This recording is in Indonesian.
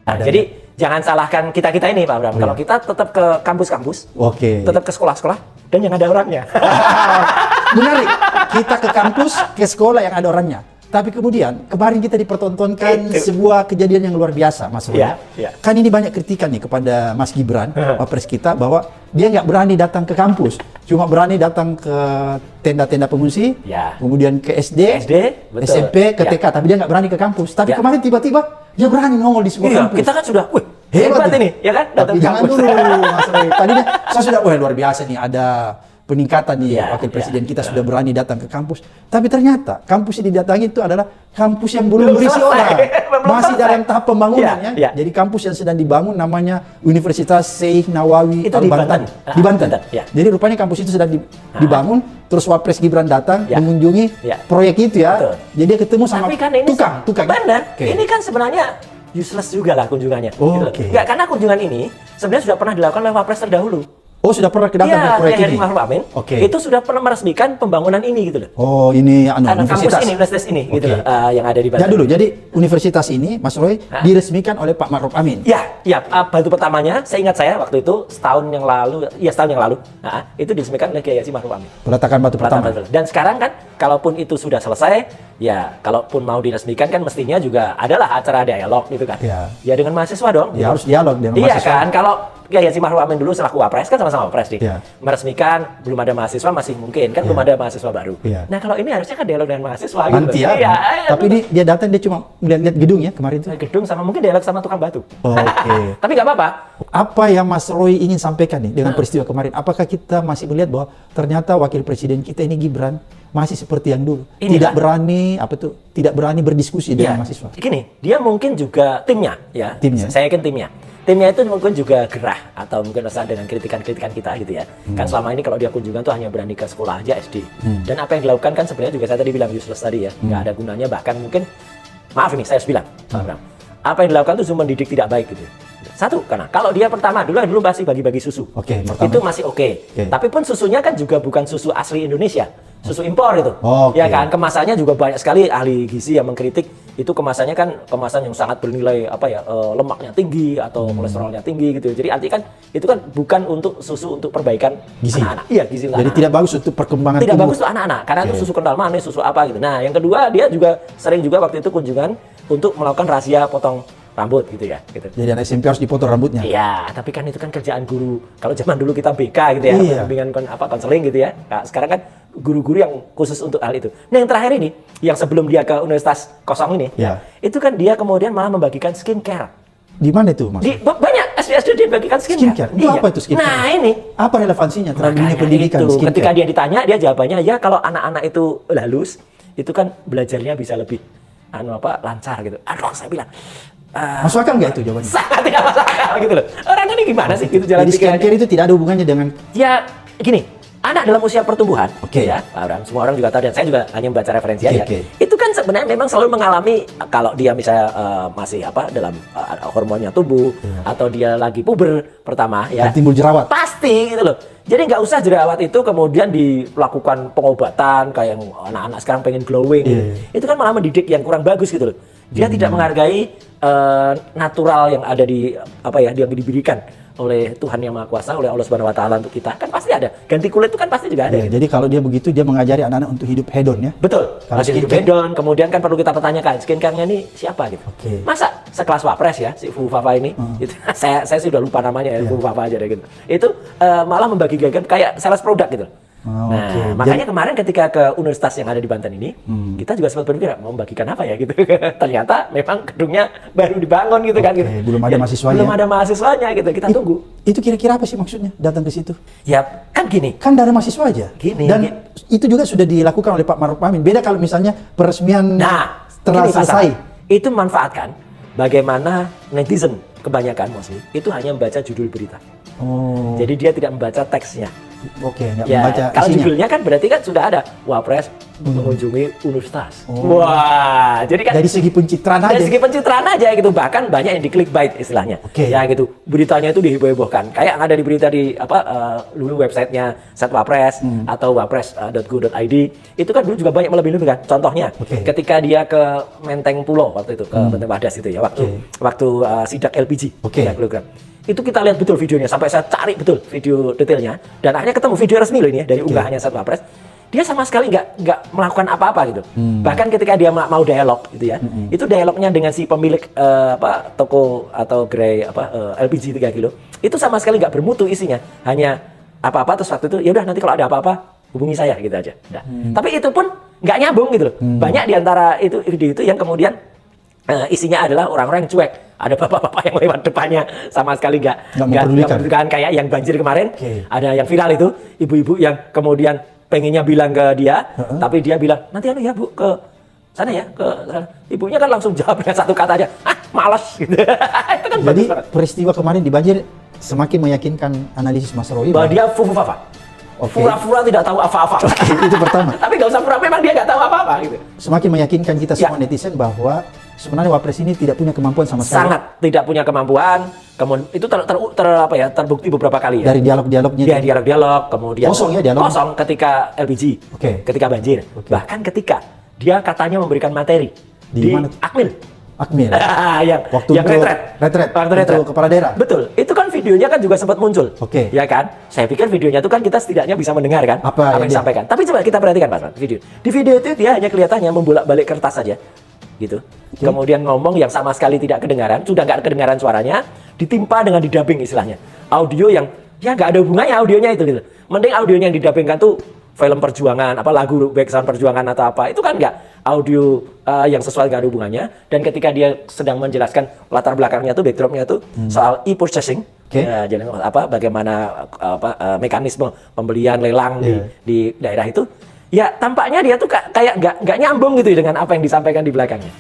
Nah, jadi jangan salahkan kita-kita ini Pak Bram. Kalau kita tetap ke kampus-kampus, tetap ke sekolah-sekolah, dan yang ada orangnya. Menarik, kita ke kampus, ke sekolah yang ada orangnya. Tapi kemudian kemarin kita dipertontonkan sebuah kejadian yang luar biasa, Mas Roy. Kan ini banyak kritikan nih kepada Mas Gibran, Wapres kita, bahwa dia nggak berani datang ke kampus, cuma berani datang ke tenda-tenda pengungsi, kemudian ke SD, SMP, ke TK, tapi dia nggak berani ke kampus. Tapi kemarin tiba-tiba dia berani nongol di sebuah kampus. Kita kan sudah, hebat ini, ya kan? Tapi jangan dulu, Mas Roy. Tadinya saya sudah, luar biasa nih, ada peningkatan nih, wakil presiden kita sudah berani datang ke kampus. Tapi ternyata kampus yang didatangi itu adalah kampus yang belum berisi orang, masih dalam tahap pembangunan ya. Jadi kampus yang sedang dibangun namanya Universitas Syekh Nawawi Al-Bantan di Banten. Jadi rupanya kampus itu sedang dibangun. Terus Wapres Gibran datang mengunjungi proyek itu ya. Jadi dia ketemu sama tukang. Benar. Ini kan sebenarnya useless juga lah kunjungannya. Enggak, karena kunjungan ini sebenarnya sudah pernah dilakukan oleh Wapres terdahulu. Oh, sudah pernah datang ke proyek ini? Iya, Amin. Itu sudah pernah meresmikan pembangunan ini gitu loh. Oh, ini universitas ini gitu loh, yang ada di Banten. Ya dulu, jadi universitas ini, Mas Roy, diresmikan oleh Pak Ma'ruf Amin. Ya, batu pertamanya, seingat saya waktu itu setahun yang lalu, itu diresmikan oleh Kiai Haji Ma'ruf Amin. Peletakan batu pertama. Dan sekarang kan, kalaupun itu sudah selesai, ya kalaupun mau diresmikan kan mestinya juga adalah acara dialog gitu kan. Ya dengan mahasiswa dong. Ya harus dialog dengan mahasiswa. Iya kan, kalau Kiai Haji Ma'ruf Amin dulu selaku Wapres kan sama-sama Wapres nih. Meresmikan, belum ada mahasiswa masih mungkin kan, belum ada mahasiswa baru. Nah kalau ini harusnya kan dialog dengan mahasiswa nanti gitu. Tapi ini dia datang, dia cuma melihat gedung ya kemarin itu. Gedung sama mungkin dialog sama tukang batu. Tapi nggak apa-apa. Apa yang Mas Roy ingin sampaikan nih dengan peristiwa kemarin? Apakah kita masih melihat bahwa ternyata wakil presiden kita ini Gibran masih seperti yang dulu, tidak berani berdiskusi dengan mahasiswa? Gini, dia mungkin juga timnya. Saya yakin timnya itu mungkin juga gerah atau mungkin resah dengan kritikan-kritikan kita gitu ya. Kan selama ini kalau dia kunjungan tuh hanya berani ke sekolah aja SD. Dan apa yang dilakukan kan sebenarnya juga saya tadi bilang useless tadi ya. Nggak ada gunanya, bahkan mungkin, maaf ini saya harus bilang, apa yang dilakukan itu cuma didik tidak baik gitu. Satu, karena kalau dia dulu masih bagi-bagi susu. Itu masih oke. Tapi pun susunya kan juga bukan susu asli Indonesia. Susu impor itu. Ya kan, kemasannya juga banyak sekali ahli gizi yang mengkritik itu kemasannya kan kemasan yang sangat bernilai lemaknya tinggi atau kolesterolnya tinggi gitu. Jadi artinya kan itu kan bukan untuk susu untuk perbaikan gizi anak-anak. Iya, gizi untuk jadi anak. tidak bagus untuk perkembangan tidak tubuh. bagus untuk anak-anak karena itu susu kental manis, susu apa gitu. Nah, yang kedua dia juga sering juga waktu itu kunjungan untuk melakukan rahasia potong rambut gitu ya. Jadi anak SMP harus dipotong rambutnya. Iya, tapi kan itu kan kerjaan guru. Kalau zaman dulu kita BK gitu ya, bimbingan konseling gitu ya. Nah, sekarang kan guru-guru yang khusus untuk hal itu. Nah, yang terakhir ini, yang sebelum dia ke Universitas Kosong ini, itu kan dia kemudian malah membagikan skincare. Di mana itu, Mas? Banyak SD dia bagikan skincare. Itu apa itu skincare? Nah, ini apa relevansinya terhadap dunia pendidikan itu, skincare? ketika dia ditanya, dia jawabannya ya kalau anak-anak itu halus, itu kan belajarnya bisa lebih lancar gitu. Aduh, saya bilang masuk akal nggak itu jawabannya? Sangat tidak masuk akal gitu loh. Orang ini gimana sih gitu jalan pikirannya? Jadi skincare itu tidak ada hubungannya dengan... Ya, gini, anak dalam usia pertumbuhan, ya, Pak Abraham, semua orang juga tahu dan saya juga hanya membaca referensi aja. Itu kan sebenarnya memang selalu mengalami kalau dia misalnya masih dalam hormonnya tubuh atau dia lagi puber pertama ya. Timbul jerawat. Pasti gitu loh. Jadi nggak usah jerawat itu kemudian dilakukan pengobatan kayak yang anak-anak sekarang pengen glowing. Itu kan malah mendidik yang kurang bagus gitu loh. Dia tidak menghargai natural yang ada di yang diberikan oleh Tuhan Yang Maha Kuasa, oleh Allah Subhanahu wa taala untuk kita. Kan pasti ada. Ganti kulit itu kan pasti juga ada. Jadi kalau dia begitu dia mengajari anak-anak untuk hidup hedon ya. Betul. Kalau hidup hedon, kemudian kan perlu kita pertanyakan skincare-nya ini siapa gitu. Masa sekelas Wapres ya si Fu Fafa ini itu, saya sudah lupa namanya ya, Fu Fafa aja deh gitu. Itu malah membagi-bagikan kayak sales produk gitu. Makanya kemarin ketika ke universitas yang ada di Banten ini, kita juga sempat berpikir mau membagikan apa ya gitu. Ternyata memang gedungnya baru dibangun gitu kan gitu. Belum ada mahasiswanya. Belum ada mahasiswanya gitu. Kita tunggu. Itu kira-kira apa sih maksudnya datang ke situ? Ya kan gini. Kan dari mahasiswa aja. Dan itu juga sudah dilakukan oleh Pak Ma'ruf Amin. Beda kalau misalnya peresmian telah selesai. Itu manfaatkan bagaimana netizen kebanyakan mostly itu hanya membaca judul berita. Oh. Jadi dia tidak membaca teksnya. Oke, nggak Ya, membaca kalau isinya. judulnya kan berarti kan sudah ada Wapres mengunjungi universitas. Oh. Wah, jadi kan Dari segi pencitraan aja. dari segi pencitraan aja gitu, bahkan banyak yang di clickbait istilahnya. Oke. Ya gitu, beritanya itu diheboh-hebohkan. Kayak ada di berita di dulu websitenya Setwapres atau wapres.go.id. Itu kan dulu juga banyak melebih-lebihkan. Contohnya, Oke. ketika dia ke Menteng Pulo waktu itu, ke Menteng Wadas itu ya, waktu sidak LPG Oke. 3 kilogram. Itu kita lihat betul videonya, sampai saya cari betul video detailnya, dan akhirnya ketemu video resmi loh ini ya, dari unggahannya Setwapres. Dia sama sekali nggak melakukan apa-apa gitu. Bahkan ketika dia mau dialog gitu ya, itu dialognya dengan si pemilik toko atau gerai LPG 3 kilo, itu sama sekali nggak bermutu isinya, hanya apa-apa terus waktu itu ya udah nanti kalau ada apa-apa hubungi saya gitu aja. Nah, tapi itu pun nggak nyambung gitu loh. Banyak diantara itu video itu yang kemudian isinya adalah orang-orang yang cuek. Ada bapak-bapak yang lewat depannya sama sekali nggak memperdulikan, kayak yang banjir kemarin. Ada yang viral itu, ibu-ibu yang kemudian pengennya bilang ke dia, tapi dia bilang nanti ya Bu ke sana ya, ke sana. Ibunya kan langsung jawab dengan satu kata aja, males gitu. Itu kan Jadi peristiwa kemarin di banjir semakin meyakinkan analisis Mas Roy bahwa dia fufu-fafa. Pura-pura tidak tahu apa-apa. Itu pertama. Tapi nggak usah pura, memang dia nggak tahu apa-apa gitu. Semakin meyakinkan kita semua netizen bahwa sebenarnya Wapres ini tidak punya kemampuan sama sekali. Sangat tidak punya kemampuan. Kemudian itu terbukti beberapa kali ya. Dari dialog-dialognya. Dia dialog, kemudian kosong ya dialog. Kosong ketika LPG. Ketika banjir. Bahkan ketika dia katanya memberikan materi di mana? Akmil. Waktu yang retret. Untuk kepala daerah. Betul. Itu kan videonya kan juga sempat muncul. Ya kan? Saya pikir videonya itu kan kita setidaknya bisa mendengar kan apa yang disampaikan. Tapi coba kita perhatikan Mas video. Di video itu dia hanya kelihatannya membolak-balik kertas saja. Gitu. Kemudian ngomong yang sama sekali tidak kedengaran, sudah nggak kedengaran suaranya, ditimpa dengan didubbing istilahnya. Audio yang ya nggak ada hubungannya audionya itu gitu. Mending audionya yang didubbingkan tuh film perjuangan, lagu background perjuangan atau apa, itu kan nggak audio yang sesuai, nggak ada hubungannya. Dan ketika dia sedang menjelaskan latar belakangnya tuh, backdropnya tuh soal e-purchasing, jadi bagaimana mekanisme pembelian lelang di daerah itu, ya tampaknya dia tuh kayak nggak nyambung gitu dengan apa yang disampaikan di belakangnya.